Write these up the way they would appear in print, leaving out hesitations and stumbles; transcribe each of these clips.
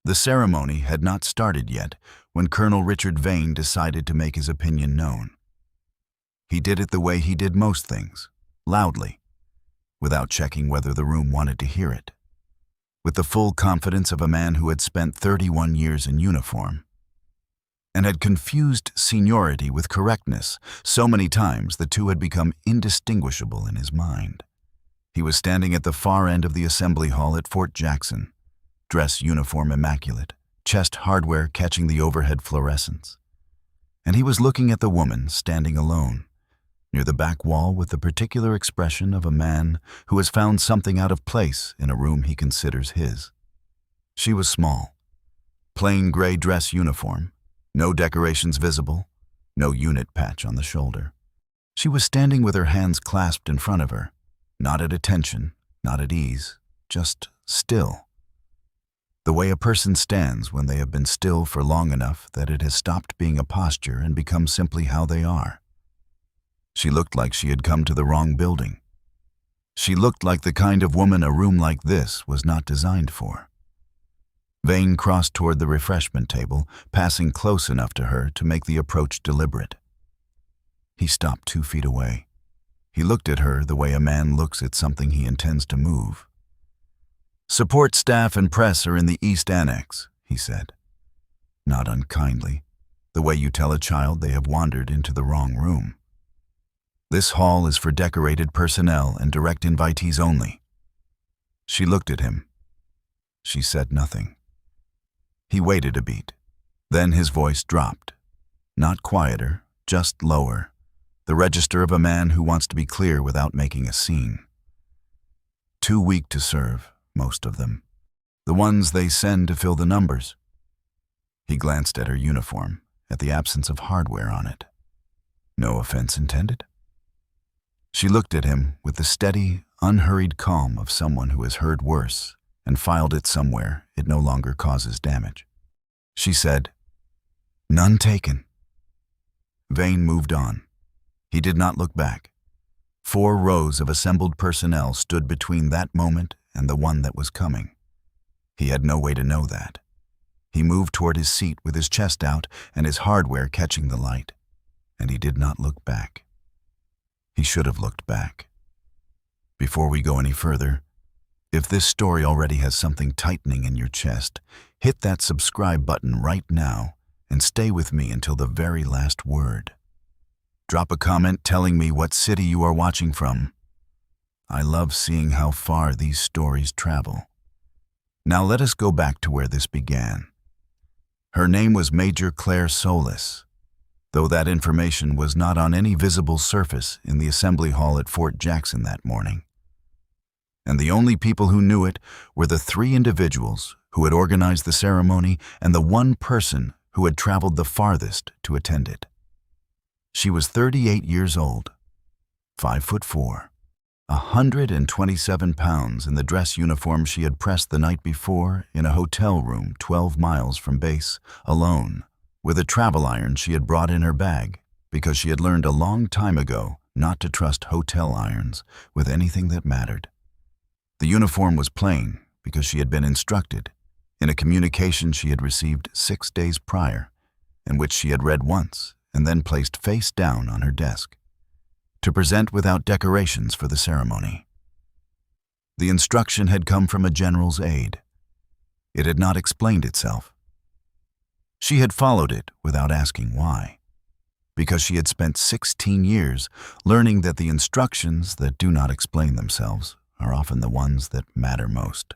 The ceremony had not started yet when Colonel Richard Vane decided to make his opinion known. He did it the way he did most things, loudly, without checking whether the room wanted to hear it, with the full confidence of a man who had spent 31 years in uniform and had confused seniority with correctness so many times the two had become indistinguishable in his mind. He was standing at the far end of the assembly hall at Fort Jackson, dress uniform immaculate, chest hardware catching the overhead fluorescence. And he was looking at the woman standing alone, near the back wall with the particular expression of a man who has found something out of place in a room he considers his. She was small, plain gray dress uniform, no decorations visible, no unit patch on the shoulder. She was standing with her hands clasped in front of her, not at attention, not at ease, just still. The way a person stands when they have been still for long enough that it has stopped being a posture and become simply how they are. She looked like she had come to the wrong building. She looked like the kind of woman a room like this was not designed for. Vane crossed toward the refreshment table, passing close enough to her to make the approach deliberate. He stopped 2 feet away. He looked at her the way a man looks at something he intends to move. "Support staff and press are in the East Annex," he said. Not unkindly, the way you tell a child they have wandered into the wrong room. "This hall is for decorated personnel and direct invitees only." She looked at him. She said nothing. He waited a beat. Then his voice dropped. Not quieter, just lower. The register of a man who wants to be clear without making a scene. Too weak to serve, most of them. The ones they send to fill the numbers. He glanced at her uniform, at the absence of hardware on it. No offense intended. She looked at him with the steady, unhurried calm of someone who has heard worse and filed it somewhere it no longer causes damage. She said, "None taken." Vane moved on. He did not look back. 4 rows of assembled personnel stood between that moment and the one that was coming. He had no way to know that. He moved toward his seat with his chest out and his hardware catching the light, and he did not look back. He should have looked back. Before we go any further, if this story already has something tightening in your chest, hit that subscribe button right now and stay with me until the very last word. Drop a comment telling me what city you are watching from. I love seeing how far these stories travel. Now let us go back to where this began. Her name was Major Claire Solis, though that information was not on any visible surface in the assembly hall at Fort Jackson that morning. And the only people who knew it were the 3 individuals who had organized the ceremony and the 1 person who had traveled the farthest to attend it. She was 38 years old, 5'4", 127 pounds in the dress uniform she had pressed the night before in a hotel room 12 miles from base, alone, with a travel iron she had brought in her bag because she had learned a long time ago not to trust hotel irons with anything that mattered. The uniform was plain because she had been instructed in a communication she had received 6 days prior, in which she had read once and then placed face down on her desk, to present without decorations for the ceremony. The instruction had come from a general's aide. It had not explained itself. She had followed it without asking why, because she had spent 16 years learning that the instructions that do not explain themselves are often the ones that matter most.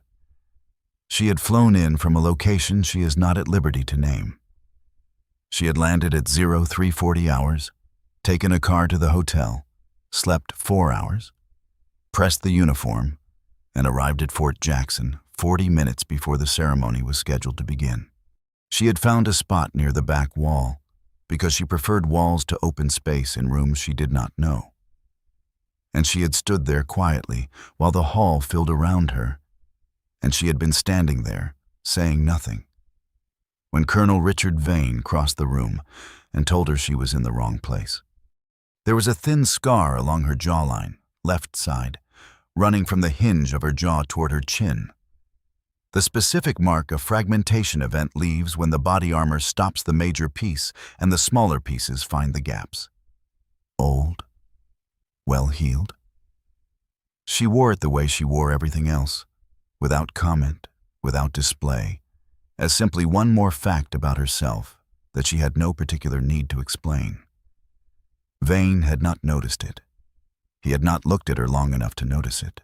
She had flown in from a location she is not at liberty to name. She had landed at 0340 hours, taken a car to the hotel, slept 4 hours, pressed the uniform, and arrived at Fort Jackson 40 minutes before the ceremony was scheduled to begin. She had found a spot near the back wall because she preferred walls to open space in rooms she did not know. And she had stood there quietly while the hall filled around her, and she had been standing there, saying nothing, when Colonel Richard Vane crossed the room and told her she was in the wrong place. There was a thin scar along her jawline, left side, running from the hinge of her jaw toward her chin. The specific mark a fragmentation event leaves when the body armor stops the major piece and the smaller pieces find the gaps. Old, well-heeled. She wore it the way she wore everything else, without comment, without display, as simply one more fact about herself that she had no particular need to explain. Vane had not noticed it. He had not looked at her long enough to notice it.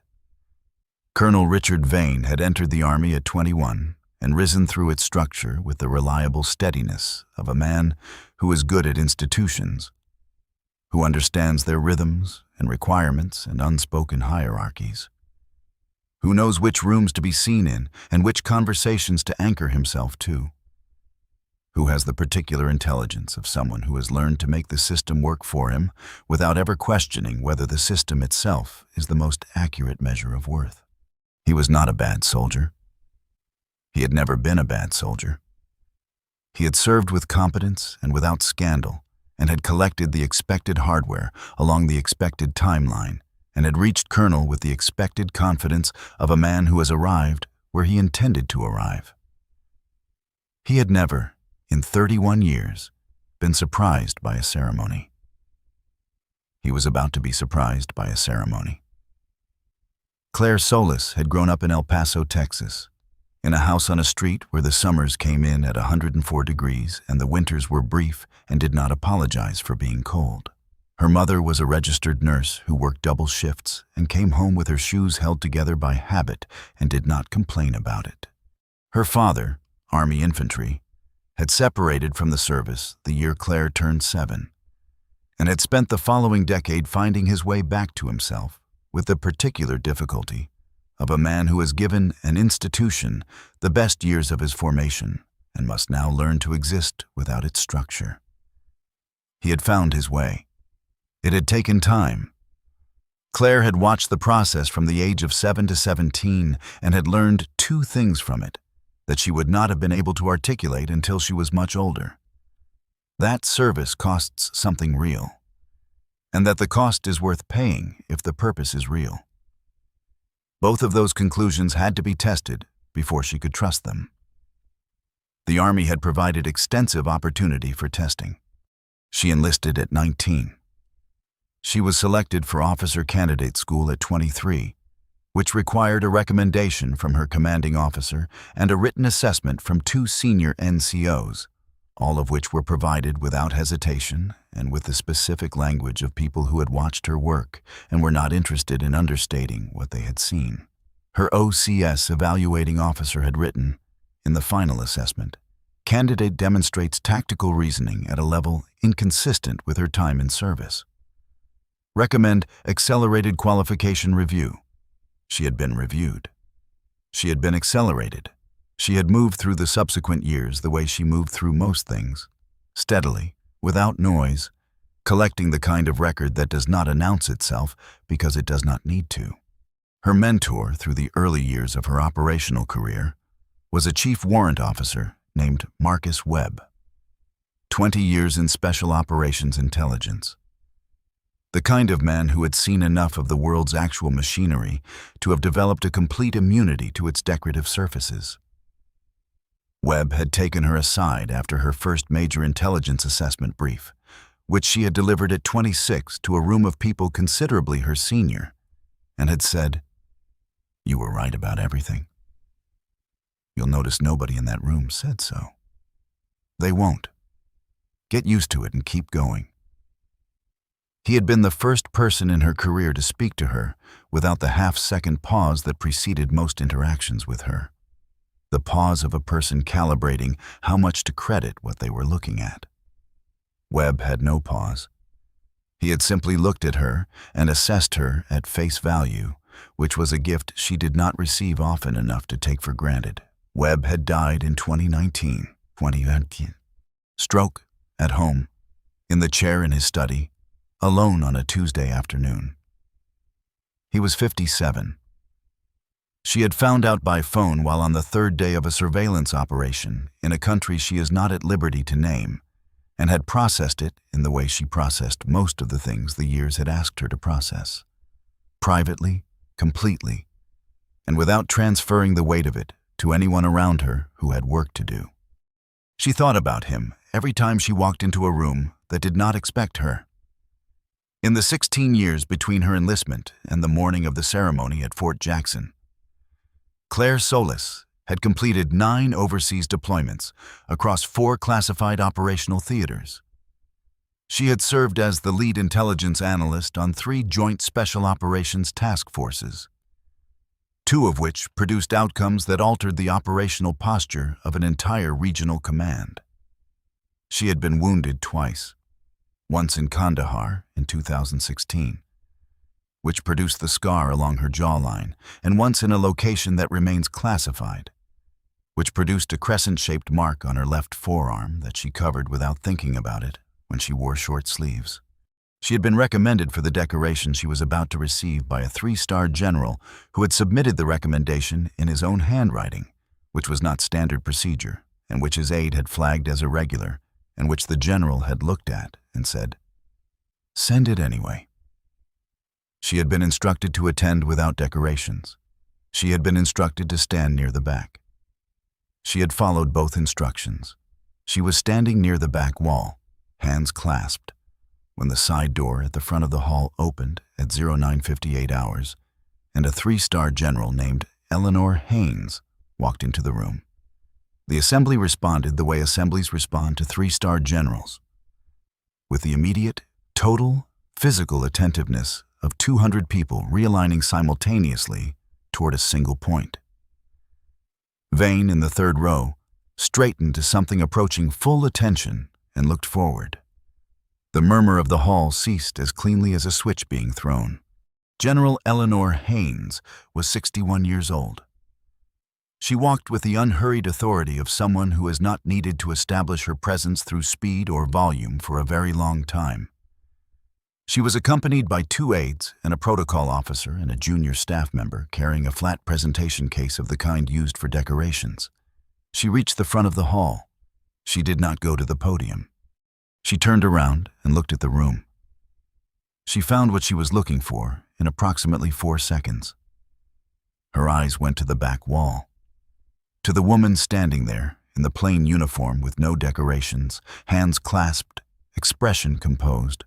Colonel Richard Vane had entered the Army at 21 and risen through its structure with the reliable steadiness of a man who is good at institutions, who understands their rhythms and requirements and unspoken hierarchies, who knows which rooms to be seen in and which conversations to anchor himself to, who has the particular intelligence of someone who has learned to make the system work for him without ever questioning whether the system itself is the most accurate measure of worth. He was not a bad soldier. He had never been a bad soldier. He had served with competence and without scandal, and had collected the expected hardware along the expected timeline, and had reached colonel with the expected confidence of a man who has arrived where he intended to arrive. He had never, in 31 years, been surprised by a ceremony. He was about to be surprised by a ceremony. Claire Solis had grown up in El Paso, Texas, in a house on a street where the summers came in at 104 degrees and the winters were brief and did not apologize for being cold. Her mother was a registered nurse who worked double shifts and came home with her shoes held together by habit and did not complain about it. Her father, Army infantry, had separated from the service the year Claire turned 7, and had spent the following decade finding his way back to himself with the particular difficulty of a man who has given an institution the best years of his formation and must now learn to exist without its structure. He had found his way. It had taken time. Claire had watched the process from the age of 7 to 17 and had learned 2 things from it that she would not have been able to articulate until she was much older. That service costs something real, and that the cost is worth paying if the purpose is real. Both of those conclusions had to be tested before she could trust them. The Army had provided extensive opportunity for testing. She enlisted at 19. She was selected for officer candidate school at 23, which required a recommendation from her commanding officer and a written assessment from 2 senior NCOs, all of which were provided without hesitation and with the specific language of people who had watched her work and were not interested in understating what they had seen. Her OCS evaluating officer had written, in the final assessment, "Candidate demonstrates tactical reasoning at a level inconsistent with her time in service. Recommend accelerated qualification review." She had been reviewed. She had been accelerated. She had moved through the subsequent years the way she moved through most things, steadily, without noise, collecting the kind of record that does not announce itself because it does not need to. Her mentor through the early years of her operational career was a chief warrant officer named Marcus Webb. 20 years in special operations intelligence. The kind of man who had seen enough of the world's actual machinery to have developed a complete immunity to its decorative surfaces. Webb had taken her aside after her first major intelligence assessment brief, which she had delivered at 26 to a room of people considerably her senior, and had said, "You were right about everything. You'll notice nobody in that room said so. They won't. Get used to it and keep going." He had been the first person in her career to speak to her without the half-second pause that preceded most interactions with her. The pause of a person calibrating how much to credit what they were looking at. Webb had no pause. He had simply looked at her and assessed her at face value, which was a gift she did not receive often enough to take for granted. Webb had died in 2019. Stroke, at home, in the chair in his study, alone on a Tuesday afternoon. He was 57. She had found out by phone while on the 3rd day of a surveillance operation in a country she is not at liberty to name, and had processed it in the way she processed most of the things the years had asked her to process. Privately, completely, and without transferring the weight of it to anyone around her who had work to do. She thought about him every time she walked into a room that did not expect her. In the 16 years between her enlistment and the morning of the ceremony at Fort Jackson, Claire Solis had completed 9 overseas deployments across 4 classified operational theaters. She had served as the lead intelligence analyst on 3 joint special operations task forces, 2 of which produced outcomes that altered the operational posture of an entire regional command. She had been wounded twice, once in Kandahar in 2016, which produced the scar along her jawline, and once in a location that remains classified, which produced a crescent-shaped mark on her left forearm that she covered without thinking about it when she wore short sleeves. She had been recommended for the decoration she was about to receive by a 3-star general who had submitted the recommendation in his own handwriting, which was not standard procedure, and which his aide had flagged as irregular, and which the general had looked at and said, "Send it anyway." She had been instructed to attend without decorations. She had been instructed to stand near the back. She had followed both instructions. She was standing near the back wall, hands clasped, when the side door at the front of the hall opened at 09:58 hours, and a 3-star general named Eleanor Haynes walked into the room. The assembly responded the way assemblies respond to 3-star generals, with the immediate, total, physical attentiveness of 200 people realigning simultaneously toward a single point. Vane, in the 3rd row, straightened to something approaching full attention and looked forward. The murmur of the hall ceased as cleanly as a switch being thrown. General Eleanor Haynes was 61 years old. She walked with the unhurried authority of someone who has not needed to establish her presence through speed or volume for a very long time. She was accompanied by 2 aides and a protocol officer and a junior staff member carrying a flat presentation case of the kind used for decorations. She reached the front of the hall. She did not go to the podium. She turned around and looked at the room. She found what she was looking for in approximately 4 seconds. Her eyes went to the back wall, to the woman standing there in the plain uniform with no decorations, hands clasped, expression composed,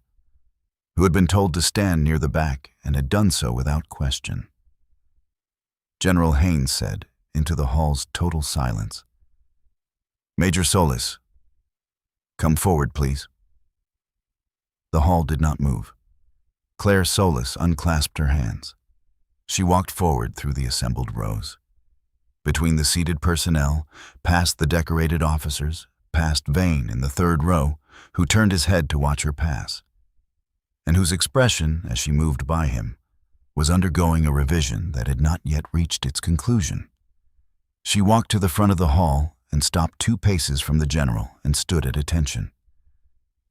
who had been told to stand near the back and had done so without question. General Haynes said, into the hall's total silence, "Major Solis, come forward, please." The hall did not move. Claire Solis unclasped her hands. She walked forward through the assembled rows, between the seated personnel, past the decorated officers, past Vane in the 3rd row, who turned his head to watch her pass, and whose expression, as she moved by him, was undergoing a revision that had not yet reached its conclusion. She walked to the front of the hall and stopped 2 paces from the general and stood at attention.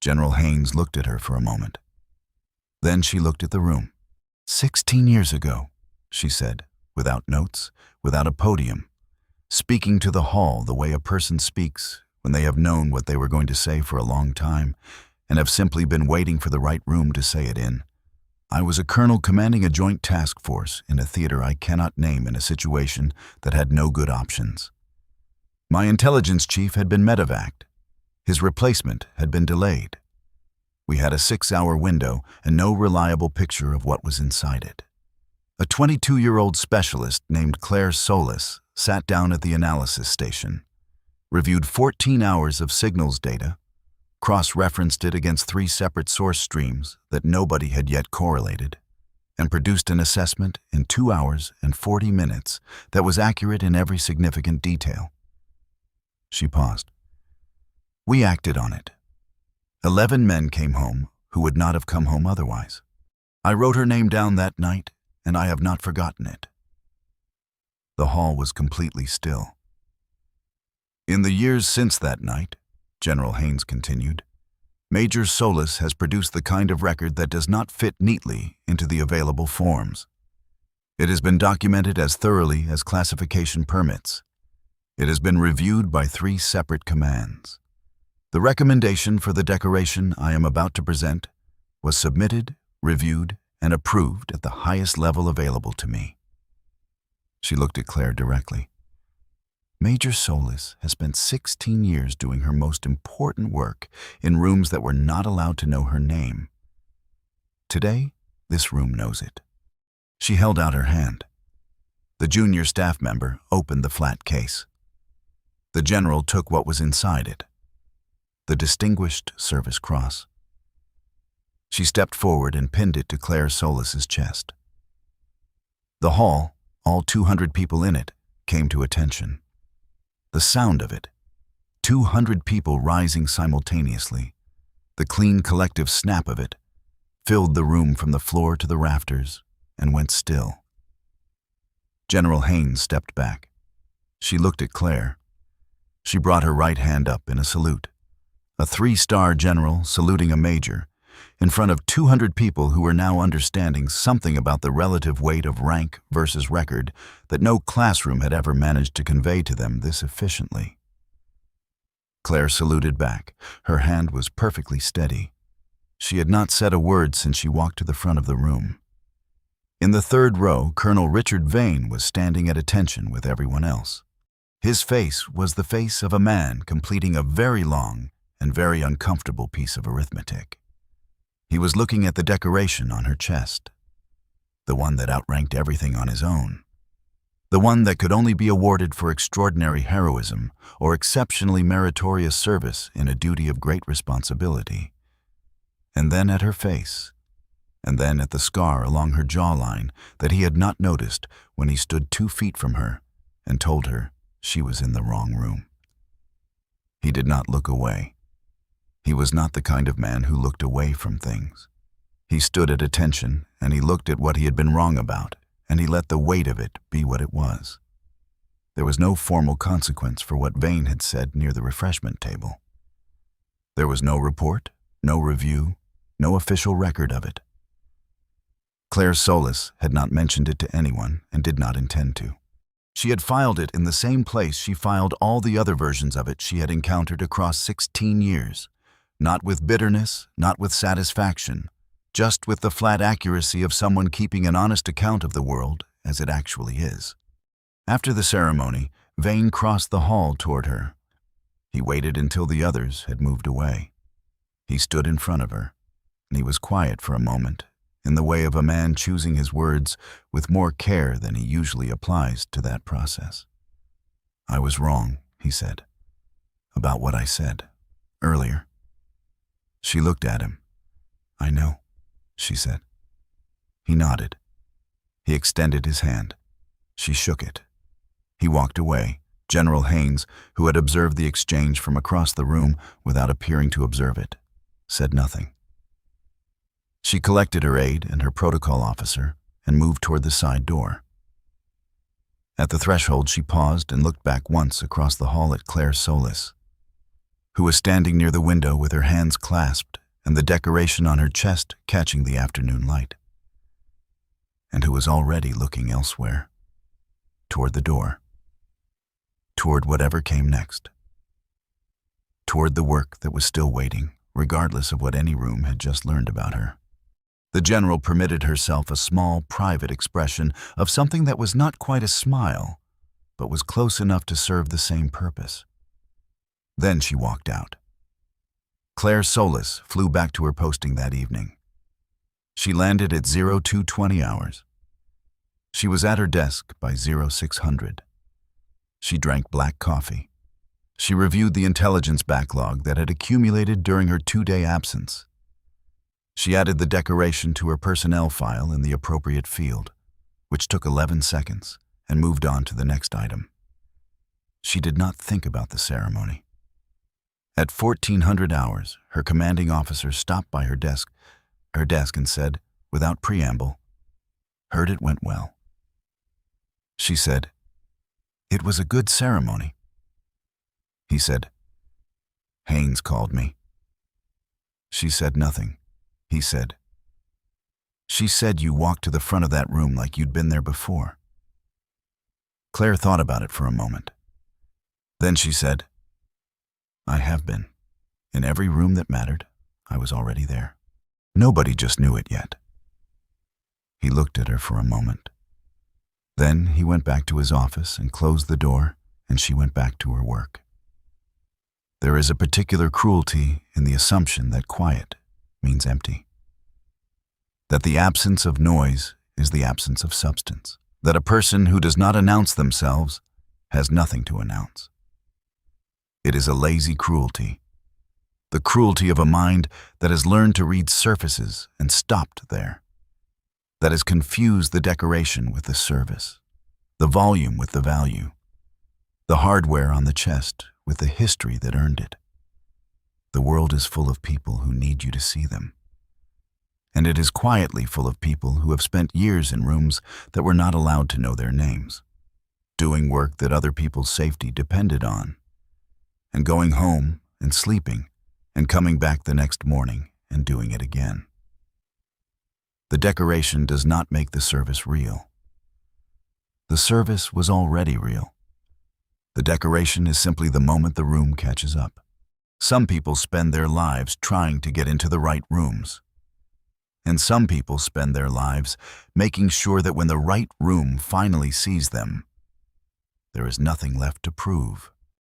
General Haynes looked at her for a moment. Then she looked at the room. 16 years ago, she said, without notes, without a podium, speaking to the hall the way a person speaks when they have known what they were going to say for a long time and have simply been waiting for the right room to say it in. I was a colonel commanding a joint task force in a theater I cannot name in a situation that had no good options. My intelligence chief had been medevaced. His replacement had been delayed. We had a 6-hour window and no reliable picture of what was inside it. A 22-year-old specialist named Claire Solis sat down at the analysis station, reviewed 14 hours of signals data, cross-referenced it against 3 separate source streams that nobody had yet correlated, and produced an assessment in 2 hours and 40 minutes that was accurate in every significant detail. She paused. We acted on it. 11 men came home who would not have come home otherwise. I wrote her name down that night, and I have not forgotten it. The hall was completely still. In the years since that night, General Haynes continued, Major Solis has produced the kind of record that does not fit neatly into the available forms. It has been documented as thoroughly as classification permits. It has been reviewed by 3 separate commands. The recommendation for the decoration I am about to present was submitted, reviewed, and approved at the highest level available to me. She looked at Claire directly. Major Solis has spent 16 years doing her most important work in rooms that were not allowed to know her name. Today, this room knows it. She held out her hand. The junior staff member opened the flat case. The general took what was inside it, the Distinguished Service Cross. She stepped forward and pinned it to Claire Solis's chest. The hall, all 200 people in it, came to attention. The sound of it, 200 people rising simultaneously, the clean collective snap of it, filled the room from the floor to the rafters and went still. General Haynes stepped back. She looked at Claire. She brought her right hand up in a salute. A 3-star general saluting a major in front of 200 people who were now understanding something about the relative weight of rank versus record that no classroom had ever managed to convey to them this efficiently. Claire saluted back. Her hand was perfectly steady. She had not said a word since she walked to the front of the room. In the third row, Colonel Richard Vane was standing at attention with everyone else. His face was the face of a man completing a very long and very uncomfortable piece of arithmetic. He was looking at the decoration on her chest, the one that outranked everything on his own, the one that could only be awarded for extraordinary heroism or exceptionally meritorious service in a duty of great responsibility. And then at her face, and then at the scar along her jawline that he had not noticed when he stood 2 feet from her and told her she was in the wrong room. He did not look away. He was not the kind of man who looked away from things. He stood at attention, and he looked at what he had been wrong about, and he let the weight of it be what it was. There was no formal consequence for what Vane had said near the refreshment table. There was no report, no review, no official record of it. Claire Solis had not mentioned it to anyone and did not intend to. She had filed it in the same place she filed all the other versions of it she had encountered across 16 years. Not with bitterness, not with satisfaction, just with the flat accuracy of someone keeping an honest account of the world as it actually is. After the ceremony, Vane crossed the hall toward her. He waited until the others had moved away. He stood in front of her, and he was quiet for a moment, in the way of a man choosing his words with more care than he usually applies to that process. "I was wrong," he said, "about what I said earlier." She looked at him. "I know," she said. He nodded. He extended his hand. She shook it. He walked away. General Haynes, who had observed the exchange from across the room without appearing to observe it, said nothing. She collected her aide and her protocol officer and moved toward the side door. At the threshold, she paused and looked back once across the hall at Claire Solis, who was standing near the window with her hands clasped and the decoration on her chest catching the afternoon light, and who was already looking elsewhere, toward the door, toward whatever came next, toward the work that was still waiting, regardless of what any room had just learned about her. The general permitted herself a small, private expression of something that was not quite a smile, but was close enough to serve the same purpose. Then she walked out. Claire Solis flew back to her posting that evening. She landed at 0220 hours. She was at her desk by 0600. She drank black coffee. She reviewed the intelligence backlog that had accumulated during her 2-day absence. She added the decoration to her personnel file in the appropriate field, which took 11 seconds, and moved on to the next item. She did not think about the ceremony. At 1400 hours, her commanding officer stopped by her desk and said, without preamble, "Heard it went well." She said, "It was a good ceremony." He said, "Haynes called me." She said nothing. He said, "She said you walked to the front of that room like you'd been there before." Claire thought about it for a moment. Then she said, "I have been. In every room that mattered, I was already there. Nobody just knew it yet." He looked at her for a moment. Then he went back to his office and closed the door and she went back to her work. There is a particular cruelty in the assumption that quiet means empty. That the absence of noise is the absence of substance. That a person who does not announce themselves has nothing to announce. It is a lazy cruelty. The cruelty of a mind that has learned to read surfaces and stopped there. That has confused the decoration with the service, the volume with the value, the hardware on the chest with the history that earned it. The world is full of people who need you to see them. And it is quietly full of people who have spent years in rooms that were not allowed to know their names, doing work that other people's safety depended on, and going home and sleeping and coming back the next morning and doing it again. The decoration does not make the service real. The service was already real. The decoration is simply the moment the room catches up. Some people spend their lives trying to get into the right rooms. And some people spend their lives making sure that when the right room finally sees them, there is nothing left to prove.